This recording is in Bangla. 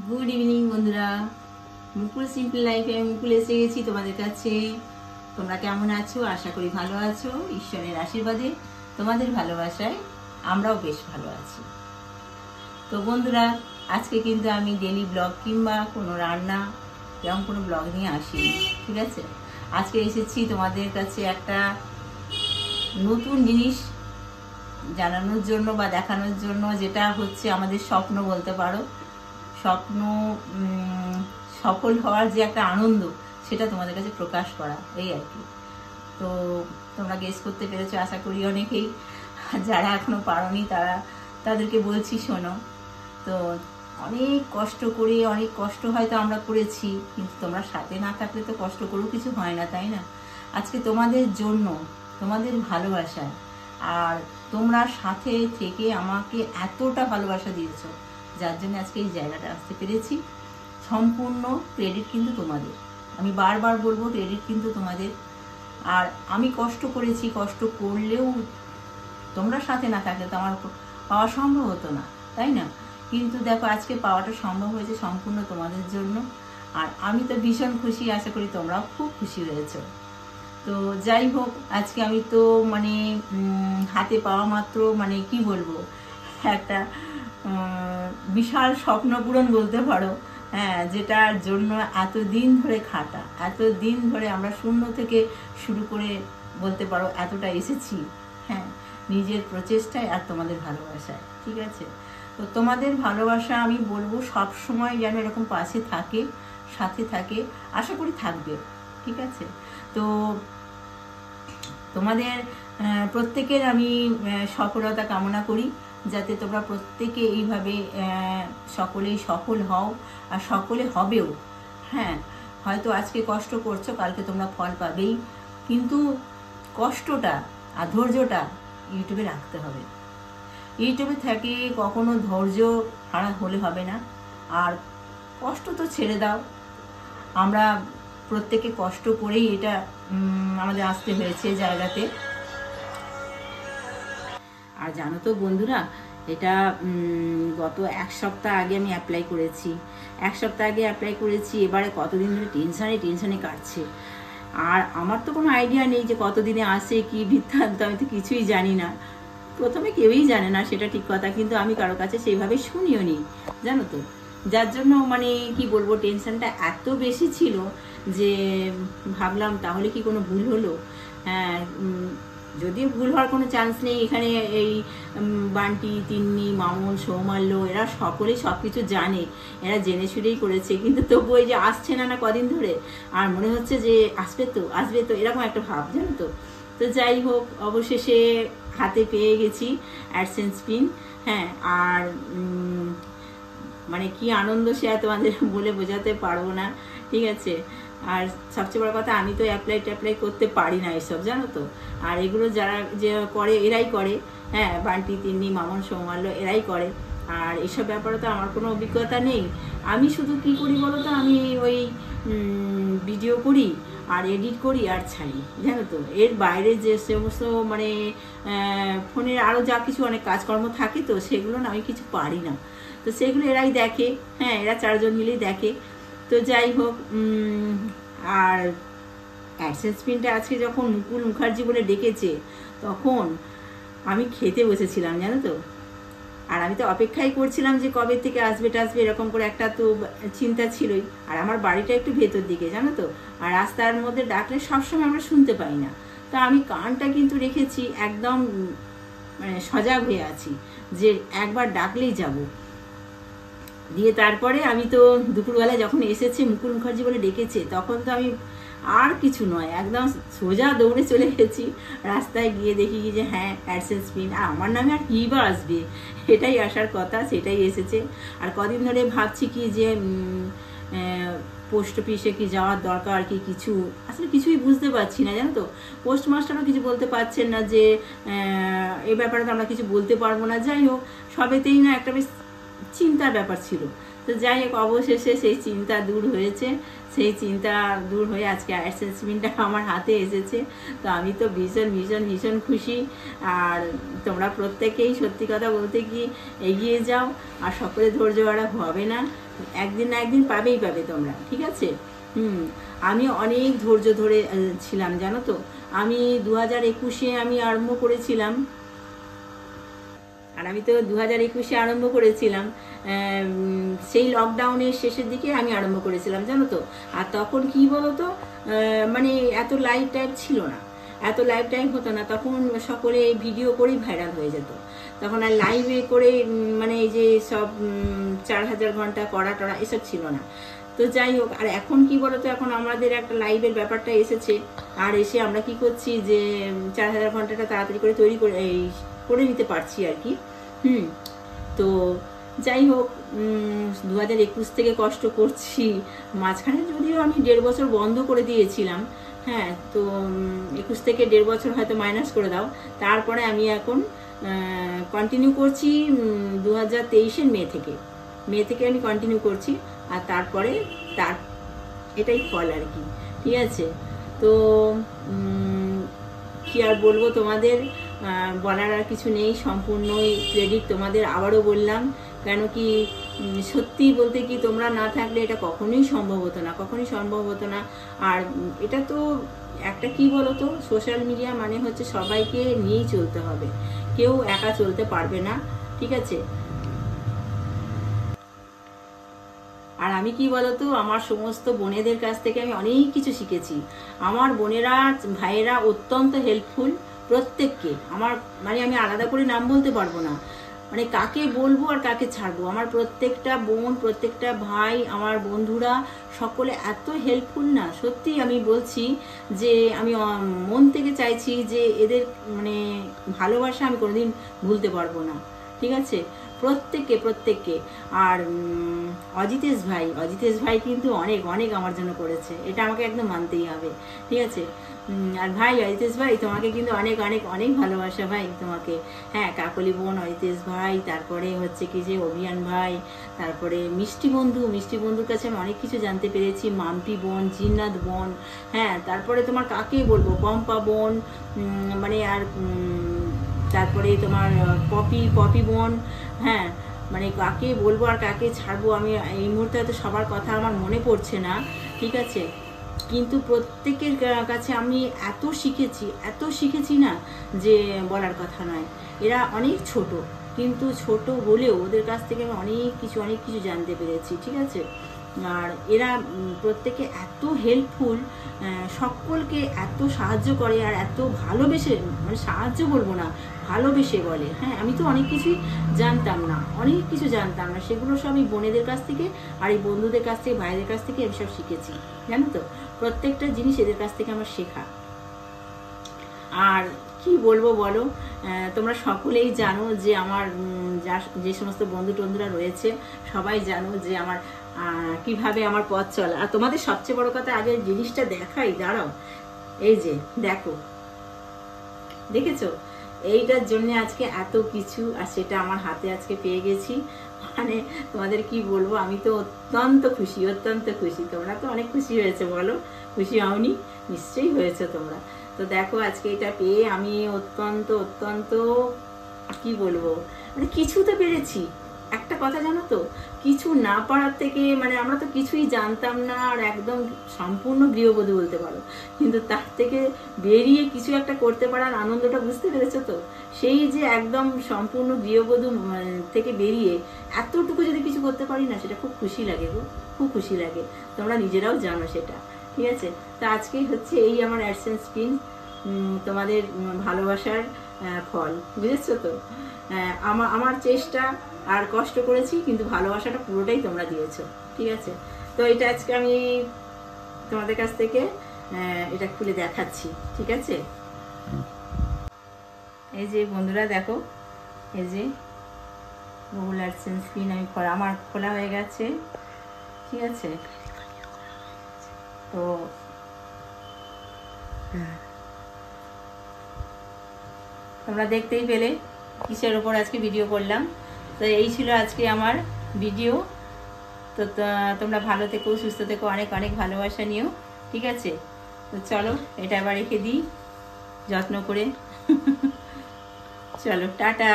গুড ইভিনিং বন্ধুরা, মুকুল সিম্পল লাইফে মুকুল এসে গেছি তোমাদের কাছে। তোমরা কেমন আছো? আশা করি ভালো আছো। ঈশ্বরের আশীর্বাদে তোমাদের ভালোবাসায় আমরাও বেশ ভালো আছি। তো বন্ধুরা, আজকে কিন্তু আমি ডেলি ব্লগ কিংবা কোনো রান্না এরকম কোনো ব্লগ নিয়ে আসিনি, ঠিক আছে। আজকে এসেছি তোমাদের কাছে একটা নতুন জিনিস জানানোর জন্য বা দেখানোর জন্য, যেটা হচ্ছে আমাদের স্বপ্ন বলতে পারো। স্বপ্ন সফল হওয়ার যে একটা আনন্দ, সেটা তোমাদের কাছে প্রকাশ করা, এই আর কি। তো তোমরা গেস করতে পেরেছো আশা করি অনেকেই। যারা এখনো পারোনি তাদেরকে বলছি শোনো। তো অনেক কষ্ট করে, অনেক কষ্ট হয়তো আমরা করেছি, কিন্তু তোমরা সাথে না থাকলে তো কষ্ট করেও কিছু হয় না, তাই না? আজকে তোমাদের জন্য, তোমাদের ভালোবাসায়, আর তোমরা সাথে থেকে আমাকে এতটা ভালোবাসা দিয়েছো, যার জন্য আজকে এই জায়গাটা আসতে পেরেছি। সম্পূর্ণ ক্রেডিট কিন্তু তোমাদের। আমি বারবার বলবো, ক্রেডিট কিন্তু তোমাদের। আর আমি কষ্ট করেছি, কষ্ট করলেও তোমরা সাথে না থাকলে তো আমার পাওয়া সম্ভব হতো না, তাই না? কিন্তু দেখো, আজকে পাওয়াটা সম্ভব হয়েছে সম্পূর্ণ তোমাদের জন্য। আর আমি তো ভীষণ খুশি, আশা করি তোমরাও খুব খুশি হয়েছো। তো যাই হোক, আজকে আমি তো হাতে পাওয়া মাত্র কি বলবো, একটা বিশাল স্বপ্ন পূরণ বলতে পারো। হ্যাঁ, যেটার জন্য এতদিন ধরে খাটা, এতদিন ধরে আমরা শূন্য থেকে শুরু করে বলতে পারো এতটা এসেছি। হ্যাঁ, নিজের প্রচেষ্টায় আর তোমাদের ভালোবাসায়, ঠিক আছে। তো তোমাদের ভালোবাসা আমি বলবো সব সময় যেন এরকম পাশে থাকে, সাথে থাকে, আশা করি থাকবে, ঠিক আছে। তো তোমাদের প্রত্যেকের আমি সফলতা কামনা করি, যাতে তোমরা প্রত্যেকে এইভাবে সকলেই সফল হও, আর সকলে হবেও। হ্যাঁ, হয়তো আজকে কষ্ট করছো, কালকে তোমরা ফল পাবেই, কিন্তু কষ্টটা আর ধৈর্যটা ইউটিউবে রাখতে হবে। ইউটিউবে থেকে কখনো ধৈর্য হারা হলে হবে না। আর কষ্ট তো ছেড়ে দাও, আমরা প্রত্যেকে কষ্ট করেই এটা আমাদের আসতে হয়েছে জায়গাতে। আর জানো তো বন্ধুরা, এটা গত এক সপ্তাহ আগে আমি অ্যাপ্লাই করেছি। এবারে কতদিন ধরে টেনশনে কাটছে। আর আমার তো কোনো আইডিয়া নেই যে কতদিনে আসে, কি বৃত্তান্ত, আমি তো কিছুই জানি না। প্রথমে কেউই জানে না, সেটা ঠিক কথা, কিন্তু আমি কারো কাছে সেইভাবে শুনিও নি, জানো তো। যার জন্য কি বলবো, টেনশনটা এত বেশি ছিল যে ভাবলাম তাহলে কি কোনো ভুল হলো। হ্যাঁ, যদিও ভুল হওয়ার কোনো চান্স নেই। এখানে এই বান্টি, তিন্নি, মামুন, সৌমাল্য, এরা সকলেই সব কিছু জানে, এরা জেনে শুনেই করেছে, কিন্তু তবু ওই যে আসছে না কদিন ধরে, আর মনে হচ্ছে যে আসবে তো এরকম একটা ভাব, জানো তো। তো যাই হোক, অবশেষে হাতে পেয়ে গেছি অ্যাডসেন্স পিন। হ্যাঁ, আর কি আনন্দ, সে আর তোমাদের বলে বোঝাতে পারবো না, ঠিক আছে। আর সবচেয়ে বড় কথা, আমি তো অ্যাপ্লাই করতে পারি না এসব, জানো তো। আর এগুলো যারা যে করে, এরাই করে। হ্যাঁ, বান্টি, তিন্নি, মামন, সৌমাল্য, এরাই করে। আর এসব ব্যাপারে তো আমার কোনো অভিজ্ঞতা নেই। আমি শুধু কি করি বলো তো, আমি ওই ভিডিও করি আর এডিট করি আর ছাড়ি, জানো তো। এর বাইরে যে সমস্ত ফোনের আরও যা কিছু অনেক কাজকর্ম থাকে, তো সেগুলো না আমি কিছু পারি না। তো সেগুলো এরাই দেখে। হ্যাঁ, এরা চারজন মিলেই দেখে। তো যাই হোক, আর অ্যাডসেন্স পিনটা আজকে যখন মুকুল মুখার্জি বলে ডেকেছে, তখন আমি খেতে বসেছিলাম, জানো তো। আর আমি তো অপেক্ষাই করছিলাম যে কবে থেকে আসবে এরকম করে একটা তো চিন্তা ছিলই। আর আমার বাড়িটা একটু ভেতর দিকে, জানো তো। আর রাস্তার মধ্যে ডাকলে সবসময় আমরা শুনতে পাই না। তো আমি কানটা কিন্তু রেখেছি, একদম সজাগ হয়ে আছি যে একবার ডাকলেই যাব। দিয়ে তারপরে আমি তো দুপুরবেলায় যখন এসেছে, মুকুল মুখার্জি বলে ডেকেছে, তখন তো আমি আর কিছু নয়, একদম সোজা দৌড়ে চলে গেছি। রাস্তায় গিয়ে দেখি যে হ্যাঁ, অ্যাডসেন্স পিন। আর আমার নামে আর কী বা আসবে, এটাই আসার কথা, সেটাই এসেছে। আর কদিন ধরে ভাবছি কি যে পোস্ট অফিসে কি যাওয়ার দরকার, কি কিছু আসলে কিছুই বুঝতে পারছি না, জানো তো। পোস্টমাস্টারও কিছু বলতে পারছেন না যে এই ব্যাপারে তো আমরা কিছু বলতে পারবো না। যাই হোক, সবেতেই না একটা বেশ চিন্তার ব্যাপার ছিল। তো যাই হোক, অবশেষে সেই চিন্তা দূর হয়েছে। সেই চিন্তা দূর হয়ে আজকে অ্যাডসেন্স পিনটা আমার হাতে এসেছে। তো আমি তো ভীষণ ভীষণ ভীষণ খুশি। আর তোমরা প্রত্যেকেই সত্যি কথা বলতে কি এগিয়ে যাও, আর সকলে ধৈর্য হারা হবে না। একদিন না একদিন পাবেই পাবে তোমরা, ঠিক আছে। আমি অনেক ধৈর্য ধরে ছিলাম, জানো তো। আমি 2021-এ আমি আরম্ভ করেছিলাম, আর আমি তো 2021-এ আরম্ভ করেছিলাম, সেই লকডাউনের শেষের দিকে আমি আরম্ভ করেছিলাম, জানো তো। আর তখন কি বলতো, মানে এত লাইভ টাইপ ছিল না, এত লাইভ টাইম হতো না তখন। সকলে ভিডিও করেই ভাইরাল হয়ে যেত তখন, আর লাইভে করে মানে এই যে সব 4000 ঘন্টা করা টরা এসব ছিল না। তো যাই হোক, আর এখন কি বলতো, এখন আমাদের একটা লাইভের ব্যাপারটা এসেছে, আর এসে আমরা কি করছি যে 4000 ঘন্টাটা তাড়াতাড়ি করে তৈরি করে নিতে পারছি আর কি। তো যাই হোক, 2021 থেকে কষ্ট করছি। মাঝখানে যদিও আমি 1.5 বছর বন্ধ করে দিয়েছিলাম, হ্যাঁ, তো 21 থেকে 1.5 বছর হয়তো মাইনাস করে দাও। তারপরে আমি এখন কন্টিনিউ করছি 2023-এর মে থেকে আমি কন্টিনিউ করছি। আর তারপরে এটাই ফল আর কি, ঠিক আছে। তো কি আর বলবো তোমাদের, বলার আর কিছু নেই, সম্পূর্ণই ক্রেডিট তোমাদের। আবারও বললাম, কেন কি সত্যি বলতে কি, তোমরা না থাকলে এটা কখনোই সম্ভব হতো না। আর এটা তো একটা কি বলতো, সোশ্যাল মিডিয়া মানে হচ্ছে সবাইকে নিয়েই চলতে হবে, কেউ একা চলতে পারবে না, ঠিক আছে। আর আমি কি বলতো, আমার সমস্ত বোনেদের কাছ থেকে আমি অনেক কিছু শিখেছি। আমার বোনেরা ভাইয়েরা অত্যন্ত হেল্পফুল প্রত্যেককে। আমার মানে আমি আলাদা করে নাম বলতে পারবো না, মানে কাকে বলবো আর কাকে ছাড়বো। আমার প্রত্যেকটা বোন, প্রত্যেকটা ভাই, আমার বন্ধুরা সকলে এত হেল্পফুল না, সত্যি আমি বলছি যে আমি মন থেকে চাইছি যে এদের মানে ভালোবাসা আমি কোনোদিন ভুলতে পারবো না, ঠিক আছে। প্রত্যেককে। আর অজিতেশ ভাই কিন্তু অনেক অনেক আমার জন্য করেছে, এটা আমাকে একদম মানতেই হবে, ঠিক আছে। আর ভাই অজিতেশ ভাই, তোমাকে কিন্তু অনেক অনেক অনেক ভালোবাসা ভাই তোমাকে। হ্যাঁ, কাকলি বোন, অজিতেশ ভাই, তারপরে হচ্ছে কি যে অভিয়ান ভাই, তারপরে মিষ্টি বন্ধুর কাছে আমি অনেক কিছু জানতে পেরেছি। মাম্পি বোন, জিন্নাত বোন, হ্যাঁ, তারপরে তোমার কাকে বলবো, পম্পা বোন, মানে আর তারপরে তোমার পপি বোন, হ্যাঁ, মানে কাকে বলবো আর কাকে ছাড়বো, আমি এই মুহূর্তে হয়তো সবার কথা আমার মনে পড়ছে না, ঠিক আছে। কিন্তু প্রত্যেকের কাছে আমি এত শিখেছি না যে বলার কথা নয়। এরা অনেক ছোট, কিন্তু ছোট হলেও ওদের কাছ থেকে আমি অনেক কিছু জানতে পেরেছি, ঠিক আছে। আর এরা প্রত্যেকে এত হেল্পফুল, সকলকে এত সাহায্য করে, আর এত ভালোবেসে, মানে সাহায্য বলবো না, ভালোবেসে বলে। হ্যাঁ, আমি তো অনেক কিছু জানতাম না, সেগুলো সব এই বোনেদের কাছ থেকে আর এই বন্ধুদের কাছ থেকে, ভাইদের কাছ থেকে আমি সব শিখেছি, জানো তো। প্রত্যেকটা জিনিস এদের কাছ থেকে আমার শেখা। আর কি বলবো বলো, তোমরা সকলেই জানো যে আমার যে সমস্ত বন্ধু টন্ধুরা রয়েছে সবাই জানো যে আমার কিভাবে আমার পথ চলা। আর তোমাদের সবচেয়ে বড় কথা, আগে জিনিসটা দেখাই, দাঁড়াও, এই যে দেখেছো, এইটার জন্য আজকে এত কিছু, আর সেটা আমার হাতে আজকে পেয়ে গেছি। মানে তোমাদের কি বলবো, আমি তো অত্যন্ত খুশি। তোমরা তো অনেক খুশি হয়েছে, বলো খুশি হওনি? নিশ্চয়ই হয়েছে তোমরা। তো দেখো, আজকে এটা পেয়ে আমি অত্যন্ত কি বলবো, মানে কিছু তো পেরেছি। একটা কথা জানো তো, কিছু না পারার থেকে, মানে আমরা তো কিছুই জানতাম না, আর একদম সম্পূর্ণ গৃহবধূ বলতে পারো, কিন্তু তার থেকে বেরিয়ে কিছু একটা করতে পারার আনন্দটা বুঝতে পেরেছো তো। সেই যে একদম সম্পূর্ণ গৃহবধূ থেকে বেরিয়ে এতটুকু যদি কিছু করতে পারি না, সেটা খুব খুশি লাগে গো, খুব খুশি লাগে। তোমরা নিজেরাও জানো সেটা, ঠিক আছে। তো আজকেই হচ্ছে এই আমার অ্যাডসেন্স পিন, তোমাদের ভালোবাসার ফল, বুঝেছো তো। আমার চেষ্টা আর কষ্ট করেছি, কিন্তু ভালোবাসাটা পুরোটাই তোমরা দিয়েছো, ঠিক আছে। তো এটা আজকে আমি তোমাদের কাছ থেকে এটা খুলে দেখাচ্ছি, ঠিক আছে। এই যে বন্ধুরা দেখো, এই যে গুগল অ্যাডসেন্স পিন আমার খোলা হয়ে গেছে, ঠিক আছে। তো তোমরা দেখতেই পেলে কিসের উপর আজকে ভিডিও করলাম। তো এই ছিল আজকে আমার ভিডিও। তো তোমরা ভালো থেকো, সুস্থ থেকো, অনেক অনেক ভালোবাসা নিও, ঠিক আছে। তো চলো, এটা আবার রেখে দিই যত্ন করে। চলো, টাটা।